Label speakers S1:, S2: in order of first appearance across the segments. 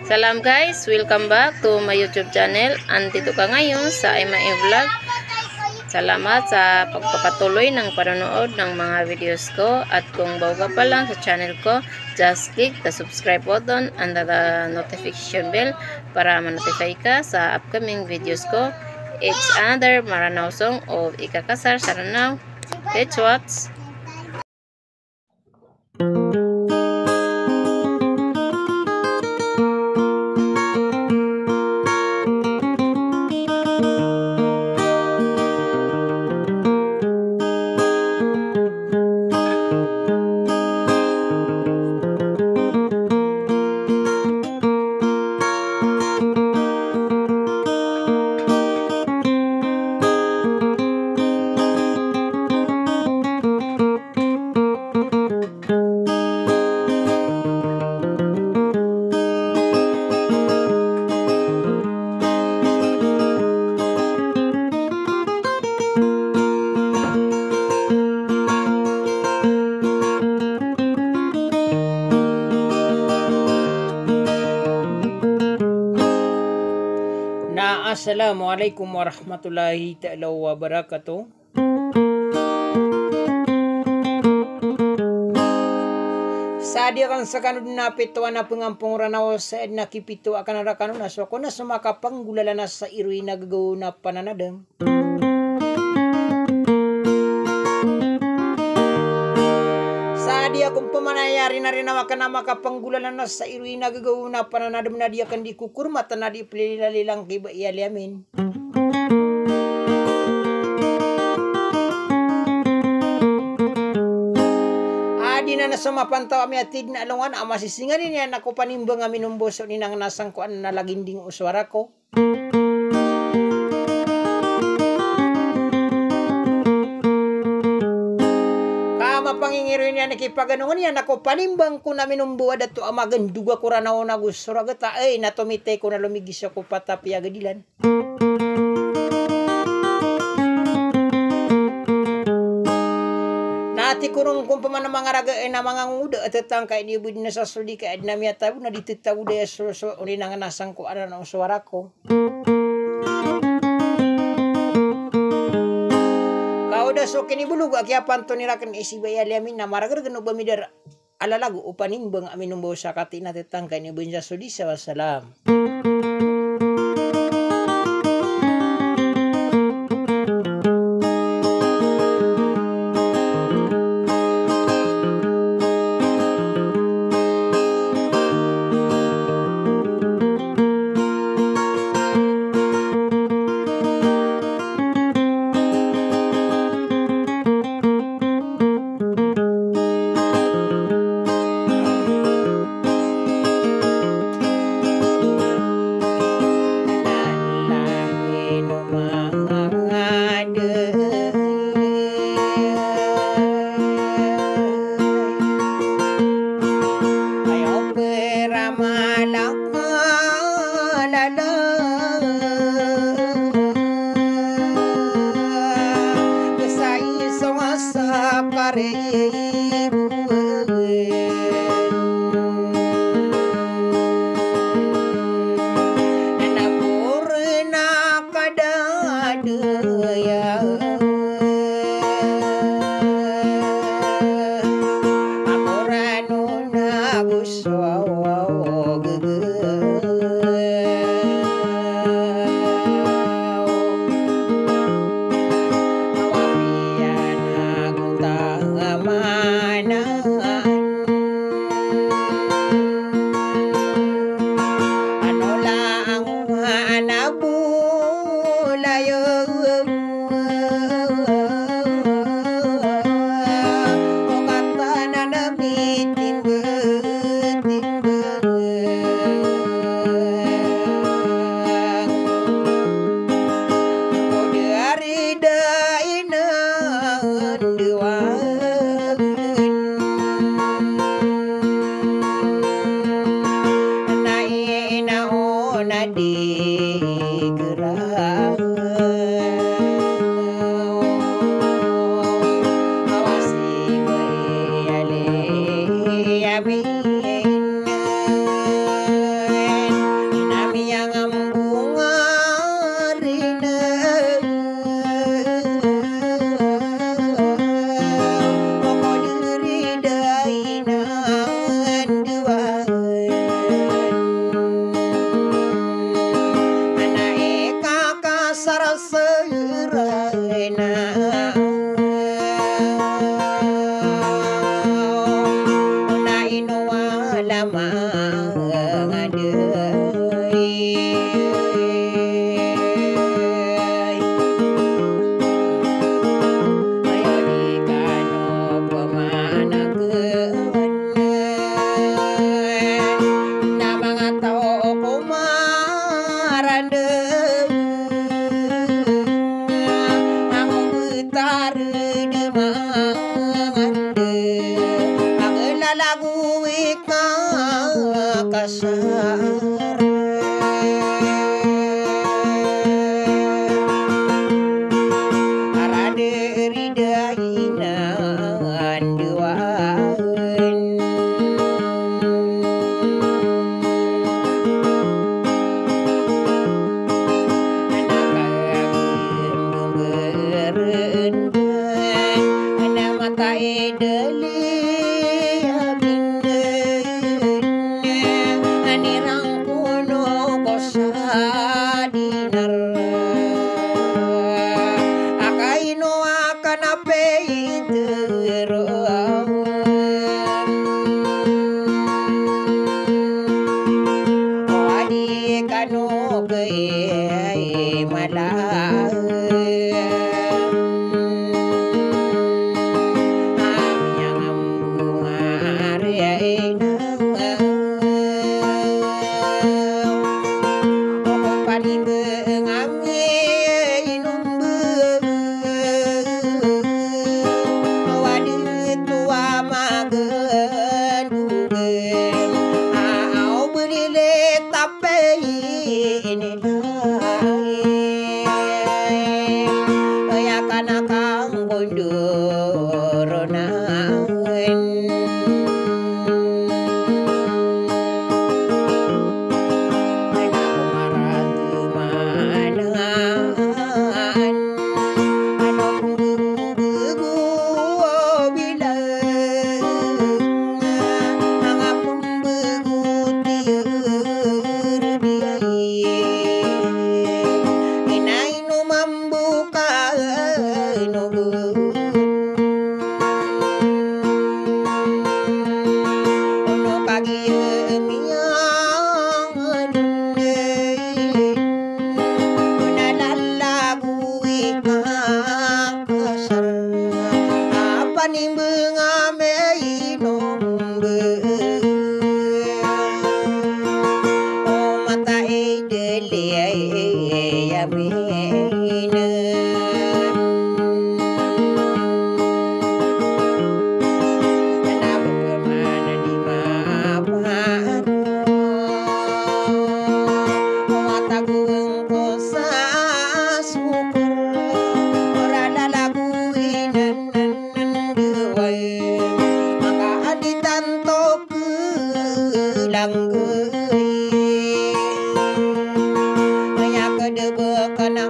S1: Salam guys, welcome back to my YouTube channel. Andito ka ngayon sa MI Vlog. Salamat sa pagpapatuloy ng panonood ng mga videos ko. At kung bago ka pa lang sa channel ko, just click the subscribe button and the notification bell para ma-notify ka sa upcoming videos ko. It's another Maranao song of Ikakasar Saranao. Let's watch.
S2: Assalamualaikum warahmatullahi ta'ala wabarakatuh. Sa dia kan sa kanun na pito na pengampung ranaw sa edna kipito akan ada kanun na so ko na sumakapang gulala na sa irui na gagaw na pananadang. Dia kung pamanayari na rin nawakan na makapanggulalan na sa irui na gagaw na pananadam na dia kan dikukur mata na di pelililang kiba iyaliamin. Adi na nasumapantaw ami atid na alungan ama sisinganin yan ako panimbang amin umboso ni nang nasangkuan na laginding uswara ko. Pangingirin niya nakipaganungan yan ako panimbang ko na minumbuwa dato amagan duga ko ranaw na gusto ragata ay natumite ko na lumigis ako patapi agadilan. Nati kurong kung paman mga raga ay na mga nguda at tatang kay di budi na sa suli kay na miyataw na dititaw daya so uli nang nasang ko ano ng suwara ko. Udah so kinibulug akya panto nirakan isibaya liamin na maragar gano bamidar alalago upanin bang amin umbaw sa kati na tetangkay ni Bunja Sudisa wassalam. Lagu ika kasar arade ridainan duaan anak mata edeli Kena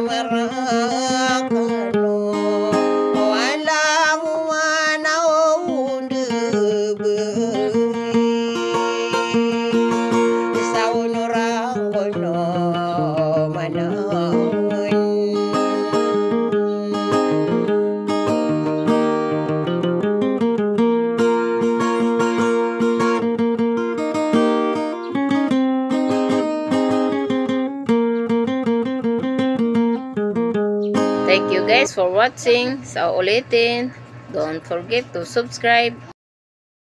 S2: marakano walang manaw deberi sa unorang kono manaon.
S1: Thank you guys for watching. Sa ulitin, don't forget to subscribe